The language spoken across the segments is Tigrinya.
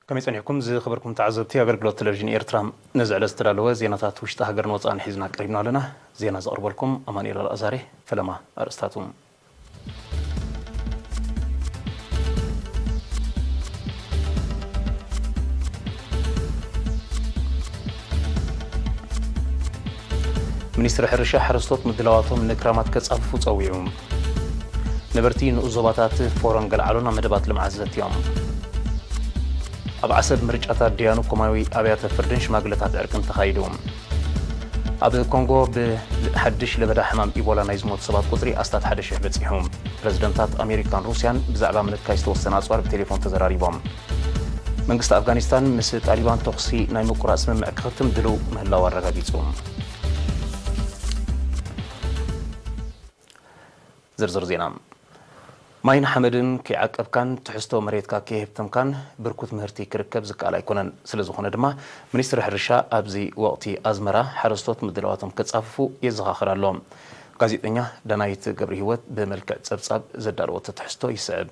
كم يسألكم زي خبركم تعزبتي أغرقلو التلفزيون إيرترام نزع لسترالوا زيناتات وشتا هجرن وطان حيزنا قريبنا لنا زينا زقرب لكم أمان إلى الأزاري فلما أرستاتهم منيستر حرشة حرستوت مدلواتهم نكرامات كتصفو تصويعهم نبرتين أزوباتات فورن قلعلونا مدبات لمعزة يوم أب عسب مرجعة ديانو كوماوي أبيات فردن شماغلتات أركن تخايدهم أب كونغو بحدش لبدا حمام إيبولا نايزموت سبات قطري أستاد حدش بتسيحهم برزيدنتات أمريكان روسيان بزعبا من الكايستو السناسوار بتليفون تزراري بوم منقست أفغانستان مسل طالبان تقصي نايمو قراس من مأكختم دلو مهلا ورغابيتهم زرزر زينام ماين حمدن كي عقب كان تحستو مريتكا كي هبتم كان بركوت مهرتي كركب زكالا يكونن سلازخونه دما منيستر حرشا ابزي وقتي ازمرا حرستوت مدلواتهم كتصفو يزخاخرالهم غازيطኛ دنايت قبر هيوت بملكع صبصاب زداروت تحستو يسعب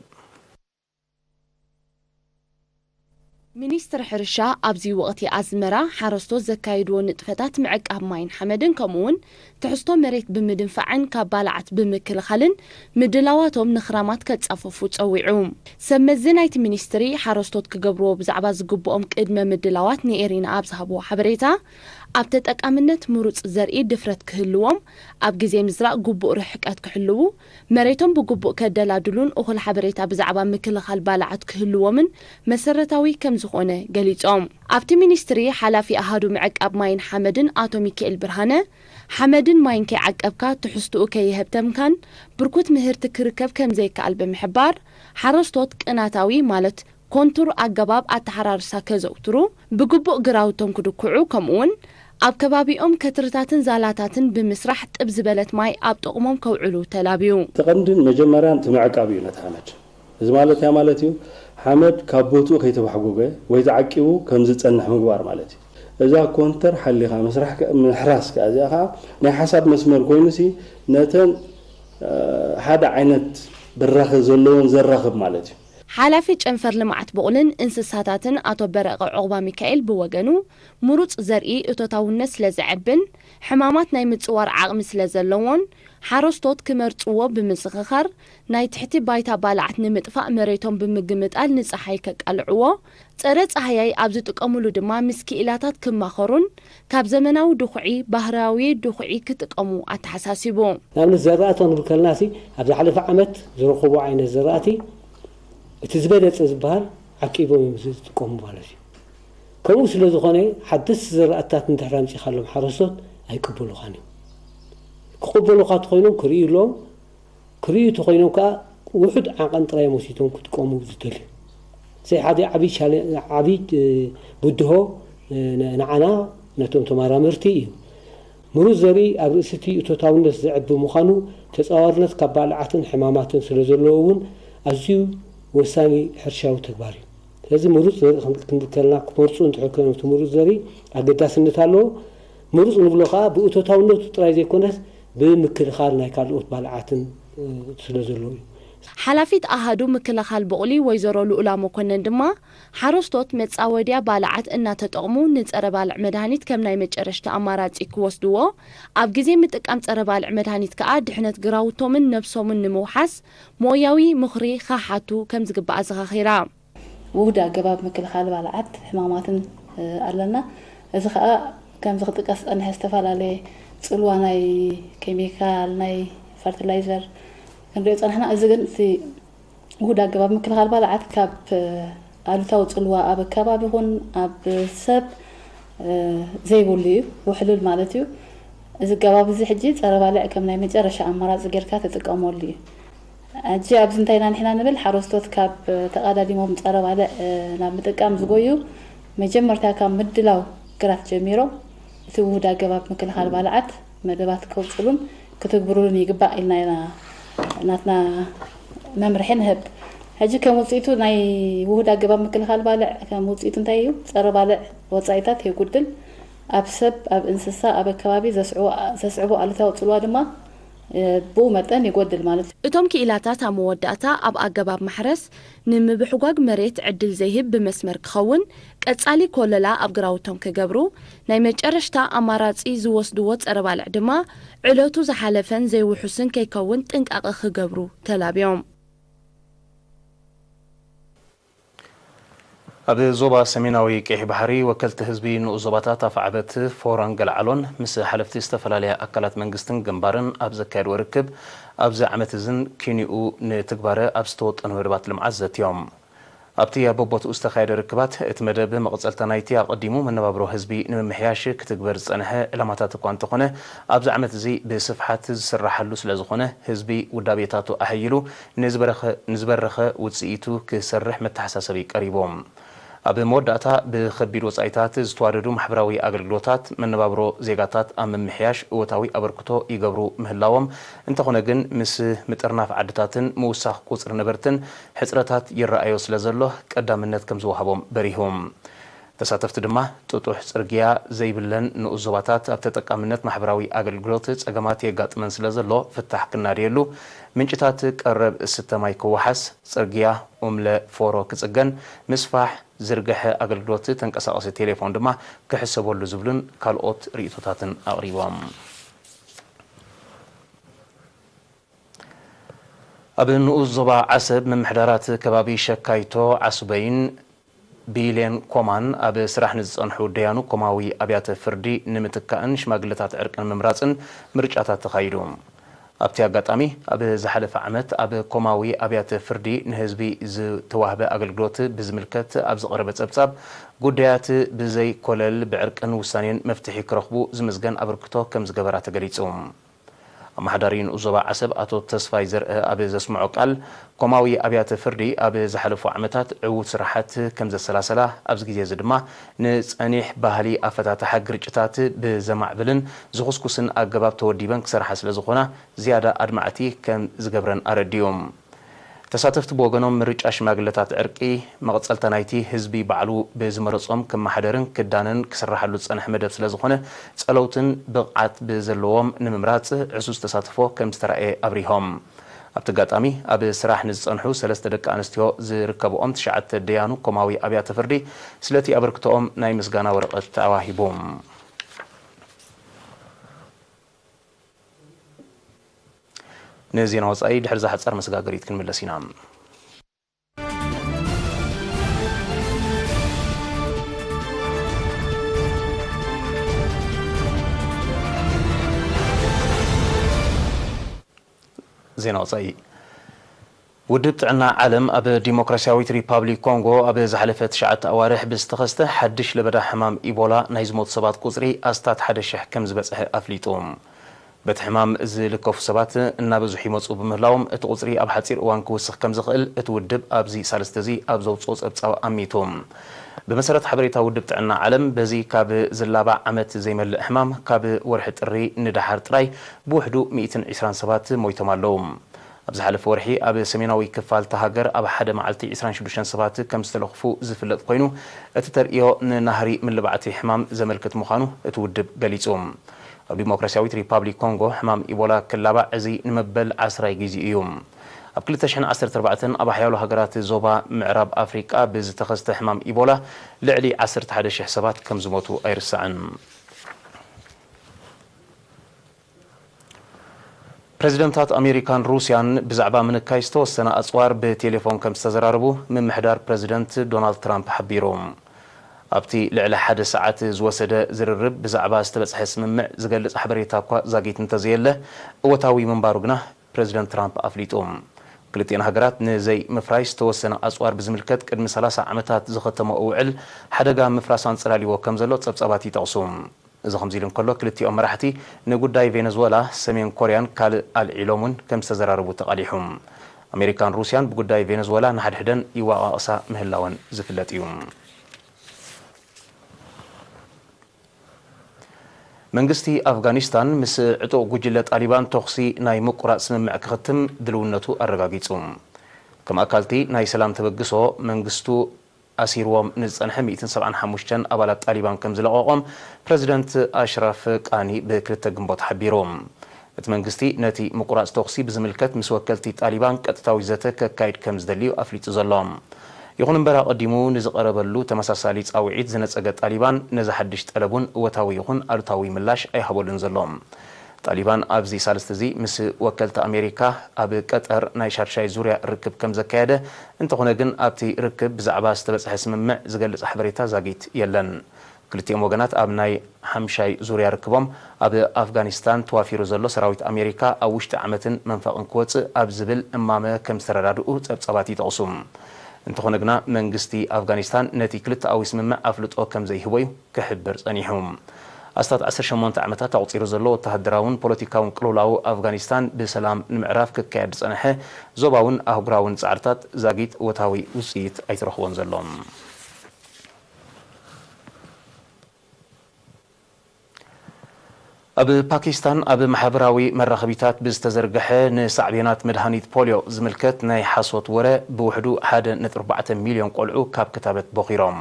منيستر حرشا أبزي وقتي أزمرا حرستو زكايدو نطفتات معقاب ماين حمدن كمون تحستو مريت بمدنفعن كبالعت بمكل خلن مدلاواتهم نخرامات كتصففو تصويعوم سمزنايت منيستري حرستوت كقبرو بزعبا زقبوهم قدم مدلاوات نيرينا أبزهبو حبريتا أب تتأكامنت مروץ زرقي دفرت كهلوهم أب جزي مزرق قبو رحكات كحلوو مريتهم بقبو كدلادلون أخل حبريتا بزعبا مكل خال بالعت كهلوهم مسرتاوي كم زخونه قليتهم أبتي منيستري حلافي أهادو معك أب ماين حمدن آتو ميكيل برهانه حمدن ماين كي عقبكا تحستو كي يهبتم كان بركوت مهرتك ركب كم زي كقلب محبار حرستوت كناتاوي مالت كونتور أجباب أتحررسا كزوترو بقبو قراوتهم كدكعو كمون أب كبابيهم كترتاتن زالاتاتن بمسرح تبز بلت ماي أب تقومهم كوعلو تلابيو تقندن مجمران تمعك أبيو نتحمد إذا مالتي مالتيو حمد كابوتو كيتو حقوقه وإذا عقبو كمزت أنح مقبار مالتي إذا كونتر حليها مسرح من حراس كأزيها نحسب مسمر كوينسي نتن هذا عينت بالرخز زلون زرخب مالتي حلافي جنفر لمعت بقولن انسساتاتن أتو برق عقبا ميكائيل بوغنو مروץ زرقي اتوتاونس لزعبن حمامات ناي متصور عقم سلازلون حرستوت كمرصو بمسخخر ناي تحتي بايتا بالعت نمطفاء مريتهم بمجمطال نصحاي كقلعو صره صحاي ابز تقملو دما مسكيلاتات كماخرون كاب زمناو دخعي بهراوي دخعي كتقمو اتحساسيبو نعم الزراتون بكلناسي ابز حلف عمت زرخبو عين الزراتي تزبدت زبال عقيبو يمزقوم مالتي كمو سلازخونه حدث زراتات نتحرامشي خلهم حرستوت ايقبلو خاني كقبلو قات خوينو كريلو كريو تخوينو كا وحد عقن طراي موسيتون كتقومو زتل سي حادي عبي بدهو نعنا نتوم تمارامرتي مروز زري ابرستي توتاونس زعب مخانو تصاورنت كبالعتن حماماتن سلازلوون ازيو وساني حرشاو تكباري لازم مروز كنكلنا كمرصو نتحكمو تمروز زري اقداسنت አለው مروز نبلوخا بوتوتاونت طراي زيكونس بمكلخال ناي كالوت بالعاتن سلازلو حلافيت أهادو مكلخال بقولي ويزرو لؤلا مكونن دما حرستوت متصاوديا بالعات إنا تتقمو نتصر بالع مدهانيت كم ناي مجرشت أمارات إكواسدوو أب جزي متقام تصر بالع مدهانيت كأد حنت قراوتو من نفسو من نموحس موياوي مخري خاحاتو كم زقبع زغاخيرا ودا قباب مكلخال بالعات حماماتن أرلنا إذا خا كم زغتقس أنها استفال صلوا ناي كيميكال ناي فرتلايزر كنريت أنا أزغن في ودا قباب مكلخال بالعات كاب ألتاو صلوا أب كباب هون أب سب زي بولي وحلول مالتيو إذا قباب زي حجي صار بالع كم ناي مجرش أمراض زغيركا تتقاموا لي أجي أبزنتينا نحنا نبل حرستوت كاب تقاديمهم صار بالع ناب متقام زغويو مجمرتا كام مدلاو قرات جميرو ودا قباب مكلخال بالعات مدبات كوصلون كتغبرون يقبا إلنا ناتنا ممرحين هب هجي كموصيتو ناي ودا قباب مكلخال بالع كموصيتو نتايو صار بالع وصايتات يقدل اب سب اب انسسا اب كبابي زسعو التاو صلوا دما بو متن يقدل مالت እቶም ክኢላታት ኣብ መወዳእታ ኣብ ኣገባብ ማሕረስ ንምብሕጓግ መሬት ዕድል ዘይህብ ብመስመር ክኸውን ቀጻሊ ኮለላ ኣብ ግራውቶም ክገብሩ ናይ መጨረሽታ ኣማራጺ ዝወስድዎ ጸረ ባልዕ ድማ ዕለቱ ዝሓለፈን ዘይውሑስን ከይከውን ጥንቃቐ ክገብሩ ተላብዮም ኣብ ዞባ ሰሜናዊ ቀይሕ ባሕሪ ወከልቲ ህዝቢ ንኡስ ዞባታት ኣፍዓበት ፎረን ገላዓሎን ምስ ሓለፍቲ ዝተፈላለየ ኣካላት መንግስትን ግንባርን ኣብ ዘካየድዎ ርክብ ኣብዚ ዓመት እዝን ኪኒኡ ንትግባረ ኣብ ዝተወጠኑ መደባት ልምዓት ዘትዮም ኣብቲ ኣብ ቦታኡ ዝተኻየደ ርክባት እቲ መደብ መቕፀልታ ናይቲ ኣቐዲሙ መነባብሮ ህዝቢ ንምምሕያሽ ክትግበር ዝጸንሐ ዕላማታት እኳ እንተኾነ ኣብዚ ዓመት እዚ ብስፍሓት ዝስራሓሉ ስለ ዝኾነ ህዝቢ ውዳቤታቱ ኣሕይሉ ንዝበረኸ ውፅኢቱ ክሰርሕ መተሓሳሰቢ ቀሪቦም ኣብ መወዳእታ ብከቢድ ወጻኢታት ዝተዋደዱ ማሕበራዊ ኣገልግሎታት መነባብሮ ዜጋታት ኣብ ምምሕያሽ እወታዊ ኣበርክቶ ይገብሩ ምህላዎም እንተኾነ ግን ምስ ምጥርናፍ ዓድታትን ምውሳኽ ቁፅሪ ነበርትን ሕፅረታት ይረኣዮ ስለ ዘሎ ቀዳምነት ከም ዝወሃቦም በሪሆም ተሳተፍቲ ድማ ጥጡሕ ጽርግያ ዘይብለን ንኡስ ዞባታት ኣብ ተጠቃምነት ማሕበራዊ ኣገልግሎት ጸገማት የጋጥመን ስለ ዘሎ ፍታሕ ክናድየሉ ምንጭታት ቀረብ እስተማይ ክወሓስ ጽርግያ ኡምለ ፎሮ ክጽገን ምስፋሕ ዝርግሐ ኣገልግሎት ተንቀሳቐሲ ቴሌፎን ድማ ክሕሰበሉ ዝብሉን ካልኦት ርእቶታትን ኣቕሪቦም ኣብ ንኡስ ዞባ ዓሰብ ምምሕዳራት ከባቢ ሸካይቶ ዓስበይን ቢሌን ኮማን ኣብ ስራሕ ንዝጸንሑ ደያኑ ኮማዊ ኣብያተ ፍርዲ ንምትካእን ሽማግለታት ዕርቅን ምምራጽን ምርጫታት ተኻይዱ ኣብቲ ኣጋጣሚ ኣብ ዝሓለፈ ዓመት ኣብ ኮማዊ ኣብያተ ፍርዲ ንህዝቢ ዝተዋህበ ኣገልግሎት ብዝምልከት ኣብ ዝቐረበ ጸብጻብ ጉዳያት ብዘይ ኮለል ብዕርቅን ውሳኔን መፍትሒ ክረኽቡ ዝምዝገን ኣበርክቶ ከም ዝገበራ ተገሊጹ ኣማሕዳሪ ንኡስ ዞባ ዓሰብ ኣቶ ተስፋይ ዘርአ ኣብ ዘስምዖ ቃል ኮማዊ ኣብያተ ፍርዲ ኣብ ዝሓለፉ ዓመታት ዕዉት ስራሓት ከም ዘሰላሰላ ኣብዚ ግዜ እዚ ድማ ንጸኒሕ ባህሊ ኣፈታታሓ ግርጭታት ብዘማዕብልን ዝኹስኩስን ኣገባብ ተወዲበን ክሰርሓ ስለ ዝኾና ዝያዳ ኣድማዕቲ ከም ዝገብረን ኣረዲዮም ተሳተፍቲ ብወገኖም ምርጫ ሽማግለታት ዕርቂ መቕጸልታ ናይቲ ህዝቢ ባዕሉ ብዝመረጾም ክመሓደርን ክዳንን ክስራሓሉ ዝጸንሐ መደብ ስለ ዝኾነ ጸለውትን ብቕዓት ብዘለዎም ንምምራጽ ዕሱስ ተሳትፎ ከም ዝተረኣየ ኣብሪሆም ኣብቲ ኣጋጣሚ ኣብ ስራሕ ንዝጸንሑ 3 ደቂ ኣንስትዮ ዝርከብኦም 9 ደያኑ ኮማዊ ኣብያተ ፍርዲ ስለቲ ኣበርክቶኦም ናይ ምስጋና ወረቐት ተዋሂቦም نزينا وصاي دحر زحت صار مسغاغريت كنملسينا زينا وصاي ودبت عنا عالم أب ديمقراطية ريبابليك كونغو أب زحلفت شعت أوارح بستخسته حدش لبدا حمام إيبولا نايزموت سبات قصري أستات حدش حكم زبصح أفليتهم بتحمام زلكوف سبات النابز حيمص بمهلاهم اتقصري اب حصير اوان كوسخ كم زخل اتودب ابزي سالستزي ابزو صوص ابصا اميتهم بمسرت حبريتا ودبت عنا علم بزي كاب زلابع عمت زي مل احمام كاب ورح طري ندحر طراي بوحدو 127 مويتهم اللوم ابز حلف ورحي اب سميناوي كفال تهاجر اب حدا معلتي 26 سبات كم استلخفو زفلت كوينو اتتريو نهري من لبعتي حمام زملكت مخانو اتودب غليصوم ديمقراطية ريبابليك كونغو حمام إيبولا كلابا عزي نمبل 10 جيزي يوم ኣብ 2014 ኣብ ሓያሎ ሃገራት ዞባ ምዕራብ ኣፍሪቃ ብዝተኸስተ ሕማም ኢቦላ ልዕሊ 11,000 ሰባት ከም ዝሞቱ ኣይርስዕን ፕሬዚደንታት ኣሜሪካን ሩስያን ብዛዕባ ምንካይ ዝተወሰነ ኣጽዋር ብቴሌፎን ከም ዝተዘራረቡ ምምሕዳር ፕሬዚደንት ዶናልድ ትራምፕ ሓቢሮም ኣብቲ ልዕሊ 1 ሰዓት ዝወሰደ ዝርርብ ብዛዕባ ዝተበጽሐ ስምምዕ ዝገልጽ ሓበሬታ እኳ ዛጊት እንተዘየለ እወታዊ ምንባሩ ግና ፕሬዚደንት ትራምፕ ኣፍሊጦም ክልቲአን ሃገራት ንዘይ ምፍራይ ዝተወሰነ ኣጽዋር ብዝምልከት ቅድሚ 30 ዓመታት ዝኸተመ ውዕል ሓደጋ ምፍራስ አንጽላሊዎ ከም ዘሎ ጸብጻባት ይጠቕሱ እዚ ከምዚ ኢሉ እንከሎ ክልቲኦም መራሕቲ ንጉዳይ ቬኔዙዌላ ሰሜን ኮርያን ካልእ ኣልዒሎምን ከም ዝተዘራረቡ ተቃሊሖም ኣሜሪካን ሩስያን ብጉዳይ ቬኔዙዌላ ንሓድሕደን ይዋቃቕሳ ምህላወን ዝፍለጥ እዩ መንግስቲ ኣፍጋኒስታን ምስ ዕጡቕ ጉጅለ ጣሊባን ተኽሲ ናይ ምቁራጽ ስምምዕ ክኽትም ድልውነቱ ኣረጋጊጹ ከም ኣካልቲ ናይ ሰላም ተበግሶ መንግስቱ ኣሲርዎም ንዝጸንሐ 175 ኣባላት ጣሊባን ከም ዝለቐቖም ፕሬዚደንት ኣሽራፍ ቃኒ ብክልተ ግንቦት ሓቢሮም መንግስቲ ነቲ ምቁራጽ ተኽሲ ብዝምልከት ምስ ወከልቲ ጣሊባን ቀጥታዊ ዘተ ከካይድ ከም ዝደልዩ ኣፍሊጡ ዘሎም ይኹን እምበር ቀዲሙ ንዝቐረበሉ ተመሳሳሊ ጻውዒት ዝነጸገ ጣሊባን ነዚ ሓድሽ ጠለቡን እወታዊ ይኹን ኣሉታዊ ምላሽ ኣይሃበሉን ዘሎም ጣሊባን ኣብዚ ሳልስተ እዚ ምስ ወከልቲ ኣሜሪካ ኣብ ቀጠር ናይ ሻርሻይ ዙርያ ርክብ ከም ዘካየደ እንተኾነ ግን ኣብቲ ርክብ ብዛዕባ ዝተበጽሐ ስምምዕ ዝገልጽ ሓበሬታ ዛጊት የለን ክልቲኦም ወገናት ኣብ ናይ ሓምሻይ ዙርያ ርክቦም ኣብ ኣፍጋኒስታን ተዋፊሩ ዘሎ ሰራዊት ኣሜሪካ ኣብ ውሽጢ ዓመትን መንፈቕን ክወፅእ ኣብ ዝብል እማመ ከም ዝተረዳድኡ ጸብጻባት ይጠቕሱ እንተኾነ ግና መንግስቲ ኣፍጋኒስታን ነቲ ክልተኣዊ ስምምዕ ኣፍልጦ ከም ዘይህቦ እዩ ክሕብር ጸኒሑ ኣስታት 18 ዓመታት ኣቁፂሩ ዘሎ ወተሃደራውን ፖለቲካውን ቅልውላው ኣፍጋኒስታን ብሰላም ንምዕራፍ ክካየድ ጸንሐ ዞባውን ኣህጉራውን ጻዕርታት ዛጊት ወታዊ ውፅኢት ኣይትረኽቦን ዘሎም ኣብ ፓኪስታን ኣብ ማሕበራዊ መራኸቢታት ብዝተዘርግሐ ንሳዕቤናት መድሃኒት ፖሊዮ ዝምልከት ናይ ሓሶት ወረ ብውሕዱ 1.4 ሚልዮን ቆልዑ ካብ ክታበት በኺሮም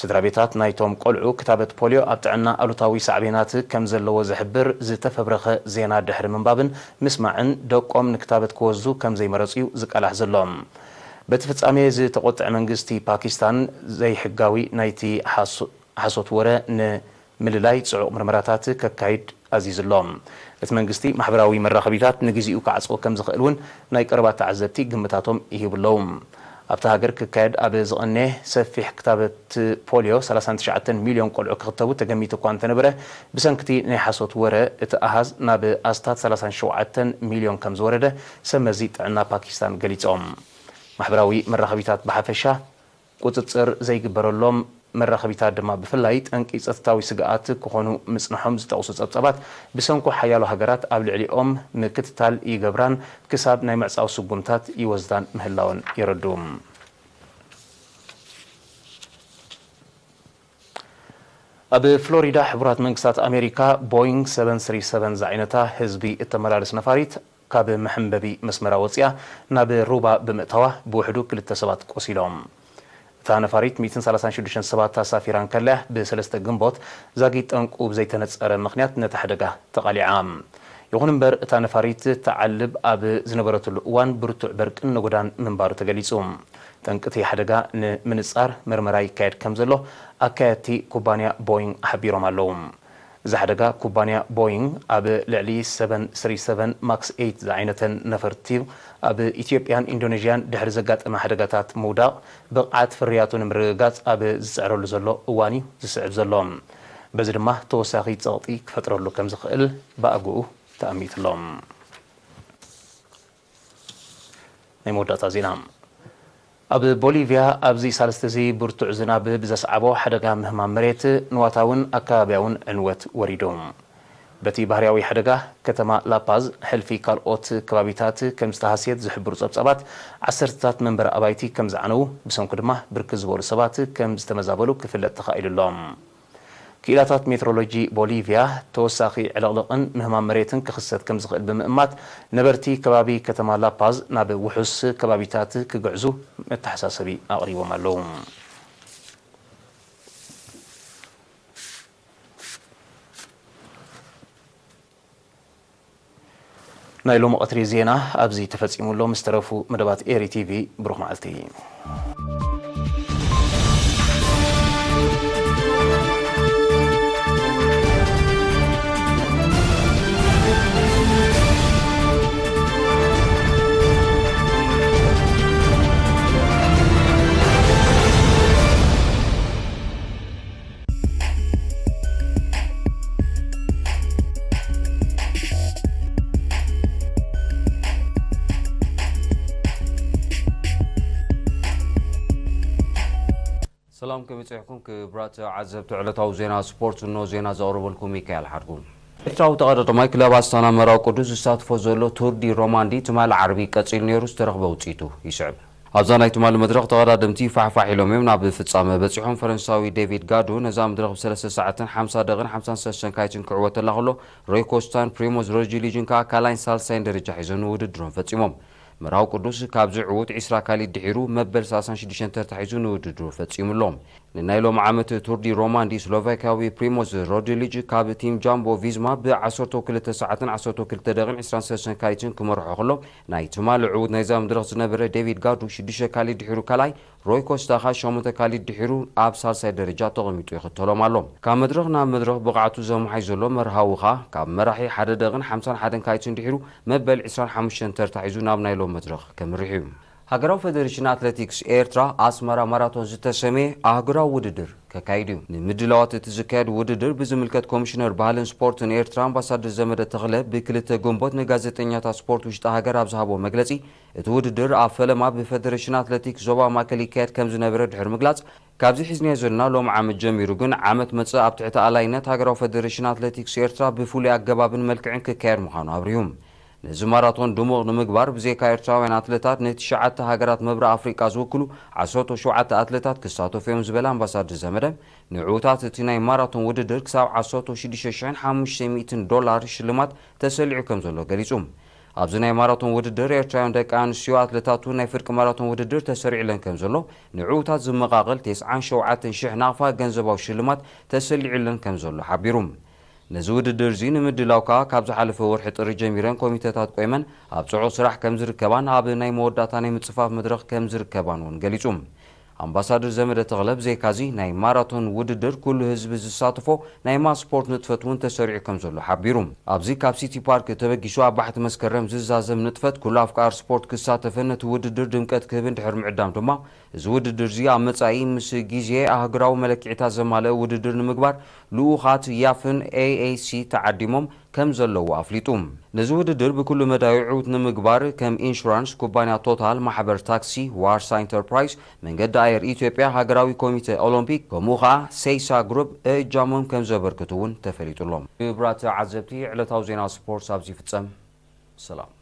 ስድራ ቤታት ናይቶም ቆልዑ ክታበት ፖሊዮ ኣብ ጥዕና ኣሉታዊ ሳዕቤናት ከም ዘለዎ ዝሕብር ዝተፈብረኸ ዜና ድሕሪ ምንባብን ምስማዕን ደቆም ንክታበት ክወዙ ከም ዘይመረፅዩ ዝቃላሕ ዘሎም በቲ ፍጻሜ ዝተቆጥዐ መንግስቲ ፓኪስታን ዘይሕጋዊ ናይቲ ሓሶት ወረ ምልላይ ጽዑቕ ምርመራታት ከካይድ ኣዚዝሎም እቲ መንግስቲ ማሕበራዊ መራኸቢታት ንግዚኡ ክዓጽቆ ከም ዝኽእል እውን ናይ ቀረባ ተዓዘብቲ ግምታቶም ይህብለው ኣብታ ሃገር ክካየድ ኣብ ዝቐነ ሰፊሕ ክታበት ፖሊዮ 39 ሚልዮን ቆልዑ ክኽተቡ ተገሚቱ እኳ እንተነበረ ብሰንክቲ ናይ ሓሶት ወረ እቲ ኣሃዝ ናብ ኣስታት 37 ሚልዮን ከም ዝወረደ ሰመዚ ጥዕና ፓኪስታን ገሊጾም ማሕበራዊ መራኸቢታት ብሓፈሻ ቁፅፅር ዘይግበረሎም መራኸቢታት ድማ ብፍላይ ጠንቂ ጸጥታዊ ስግኣት ክኾኑ ምጽንሖም ዝጠቕሱ ጸብጻባት ብሰንኩ ሓያሎ ሃገራት ኣብ ልዕሊኦም ምክትታል ይገብራን ክሳብ ናይ ምዕጻው ስጉምታት ይወስዳን ምህላውን ይረዱ ኣብ ፍሎሪዳ ሕቡራት መንግስታት ኣሜሪካ ቦይንግ 737 ዝዓይነታ ህዝቢ እተመላለስ ነፋሪት ካብ መሐንበቢ መስመራ ወፅያ ናብ ሩባ ብምእታዋ ብውሕዱ 2 ሰባት ቆሲሎም እታ ነፋሪት 136 ሰባት ተሳፊራን ከለያ ብ3 ግንቦት ዛጊት ጠንቁ ብዘይተነጸረ ምኽንያት ነቲ ሓደጋ ተቓሊዓ ይኹን እምበር እታ ነፋሪት ተዓልብ ኣብ ዝነበረትሉ እዋን ብርቱዕ በርቅን ንጎዳን ምንባሩ ተገሊጹ ጠንቅቲ ሓደጋ ንምንጻር ምርመራ ይካየድ ከም ዘሎ ኣካየድቲ ኩባንያ ቦይንግ ሓቢሮም ኣለዉ እዚ ሓደጋ ኩባንያ ቦይንግ ኣብ ልዕሊ 737 ማክስ 8 ዝዓይነተን ነፈርቲ ኣብ ኢትዮጵያን ኢንዶኔዥያን ድሕሪ ዘጋጠመ ሓደጋታት ምውዳቕ ብቕዓት ፍርያቱ ንምርግጋጽ ኣብ ዝስዕረሉ ዘሎ እዋን እዩ ዝስዕብ ዘሎ በዚ ድማ ተወሳኺ ጸቕጢ ክፈጥረሉ ከም ዝኽእል ብኣግኡ ተኣሚትሎም ናይ መወዳእታ ዜና ኣብ ቦሊቪያ ኣብዚ ሳልስተ እዚ ብርቱዕ ዝናብ ብዘስዓቦ ሓደጋ ምህማም መሬት ንዋታውን ኣከባቢያውን ዕንወት ወሪዶም በቲ ባህርያዊ ሓደጋ ከተማ ላፓዝ ሕልፊ ካልኦት ከባቢታት ከም ዝተሃስየት ዝሕብሩ ጸብጻባት ዓሰርተታት መንበሪ ኣባይቲ ከም ዝዓነው ብሰንኩ ድማ ብርክት ዝበሉ ሰባት ከም ዝተመዛበሉ ክፍለጥ ተኻኢሉሎም ክኢላታት ሜትሮሎጂ ቦሊቪያ ተወሳኺ ዕለቕልቕን ምህማም መሬትን ክኽሰት ከም ዝኽእል ብምእማት ነበርቲ ከባቢ ከተማ ላፓዝ ናብ ውሑስ ከባቢታት ክግዕዙ መተሓሳሰቢ ኣቕሪቦም ኣለዉ ናይ ሎሚ ቀትሪ ዜና ኣብዚ ተፈጺሙሎ ምስ ተረፉ መደባት ኤሪ ቲቪ ብሩኽ መዓልቲ سلام كميتعكم كبرات عزبت علتاو زينا سبورت انه زينا زغرب لكم ميكائيل حرقون ኤርትራዊ ተቐዳዳማይ ክለብ ኣስታና መራዊ ቅዱስ ዝሳትፎ ዘሎ ቱር ዲ ሮማንዲ ትማል ዓርቢ ቀፂል ነይሩ ዝተረኽበ ውፅኢቱ ይስዕብ ኣብዛ ናይ ትማል መድረኽ ተቐዳደምቲ ፋሕፋሕ ኢሎም እዮም ናብ ፍጻመ በፂሖም ፈረንሳዊ ዴቪድ ጋዱ ነዛ መድረኽ ብ3 ሰዓትን 50 ደቂቃን 53 ካይትን ክዕወተላ ከሎ ሮይ ኮስታን ፕሪሞዝ ሮድሪጌዝን ከዓ ካልኣይን ሳልሳይን ደረጃ ሒዞም ውድድሮም ፈጺሞም መርሃው ቅዱስ ካብዚ ዕውት 20 ካሊድ ድሒሩ መበል 36 ተታሒዙ ንውድድሩ ፈጺሙሎም ንናይ ሎም ዓመት ቱር ዲ ሮማንዲ ስሎቫኪያዊ ፕሪሞዝ ሮድሊጅ ካብ ቲም ጃምቦ ቪዝማ ብ12 ሰዓትን 12 ደቂቃን 23 ካሊትን ክመርሖ ከሎ ናይ ትማል ዕውት ናይዛ መድረኽ ዝነበረ ዴቪድ ጋዱ 6 ካሊድ ድሒሩ ካልኣይ ሮይ ኮስታኻ 8 ካሊድ ድሒሩ ኣብ ሳልሳይ ደረጃ ተቐሚጡ ይኽተሎም ኣሎ ካብ መድረኽ ናብ መድረኽ ብቕዓቱ ዘመሓይ ዘሎ መርሃውኻ ካብ መራሒ 1 ደቂቃን 51 ካሊትን ድሒሩ መበል 25 ተታሒዙ ናብ ናይ ሎም መድረኽ ከምርሑ እዩ ሃገራዊ ፌደሬሽን አትሌቲክስ ኤርትራ አስመራ ማራቶን ዝተሰመየ አህጉራዊ ውድድር ከካይዱ ንምድላዋት ዝካየድ ውድድር ብዝምልከት ኮሚሽነር ባህልን ስፖርትን ኤርትራ አምባሳደር ዘመደ ተኽለ ብክልተ ግንቦት ንጋዜጠኛታት ስፖርት ውሽጢ ሃገር ኣብ ዝሃቦ መግለጺ እቲ ውድድር ኣብ ፈለማ ብፌደሬሽን አትሌቲክስ ዞባ ማእከል ይካየድ ከም ዝነበረ ድሕሪ ምግላጽ ካብዚ ሒዝናዮ ዘለና ሎም ዓመት ጀሚሩ ግን ዓመት መጽእ ኣብ ትሕቲ ኣላይነት ሃገራዊ ፌደሬሽን አትሌቲክስ ኤርትራ ብፍሉይ ኣገባብን መልክዕን ክካየድ ምዃኑ ኣብርሁም ነዚ ማራቶን ድሙቕ ንምግባር ብዘይካ ኤርትራውያን ኣትሌታት ን9 ሃገራት መብራቕ ኣፍሪቃ ዝውክሉ 17 ኣትሌታት ክሳተፉ እዮም ዝበለ ኣምባሳደር ዘመደ ንዕውታት እቲ ናይ ማራቶን ውድድር ክሳብ $16,500 ሽልማት ተሰሊዑ ከም ዘሎ ገሊጹ ኣብዚ ናይ ማራቶን ውድድር ኤርትራውያን ደቂ ኣንስትዮ ኣትሌታቱ ናይ ፍርቂ ማራቶን ውድድር ተሰሪዑለን ከም ዘሎ ንዕውታት ዝመቓቐል 97,000 ናቕፋ ገንዘባዊ ሽልማት ተሰሊዑለን ከም ዘሎ ሓቢሩ ነዚ ውድድር እዚ ንምድላውካ ካብ ዝሓለፈ ወርሒ ጥሪ ጀሚረን ኮሚቴታት ቆይመን ኣብ ጽዑቕ ስራሕ ከም ዝርከባን ኣብ ናይ መወዳእታ ናይ ምጽፋፍ መድረኽ ከም ዝርከባን እውን ገሊጹ ኣምባሳደር ዘመደ ተኽለ ብዘይካዚ ናይ ማራቶን ውድድር ኩሉ ህዝቢ ዝሳተፎ ናይ ማስ ስፖርት ንጥፈት እውን ተሰሪዑ ከም ዘሎ ሓቢሩ ኣብዚ ካብ ሲቲ ፓርክ ተበጊሱ ኣብ ባሕቲ መስከረም ዝዛዘም ንጥፈት ኩሉ ኣፍቃር ስፖርት ክሳተፈ ነቲ ውድድር ድምቀት ክህብን ድሕሪ ምዕዳም ድማ እዚ ውድድር እዚ ኣብ መጻኢ ምስ ግዜ ኣህጉራዊ መለክዒታት ዘማልአ ውድድር ንምግባር ልኡኻት ያፍን ኤኤሲ ተዓዲሞም ከም ዘለዎ ኣፍሊጡ ነዚ ውድድር ብኩሉ መዳዩ ዕውት ንምግባር ከም ኢንሹራንስ ኩባንያ ቶታል ማሕበር ታክሲ ዋርሳ ኢንተርፕራይዝ መንገዲ ኣየር ኢትዮጵያ ሃገራዊ ኮሚቴ ኦሎምፒክ ከምኡ ከዓ ሴይሳ ግሩፕ እጃሞም ከም ዘበርክቱ እውን ተፈሊጡሎም ብብራት ዓዘብቲ ዕለታዊ ዜና ስፖርት ኣብዚ ፍጸም ሰላም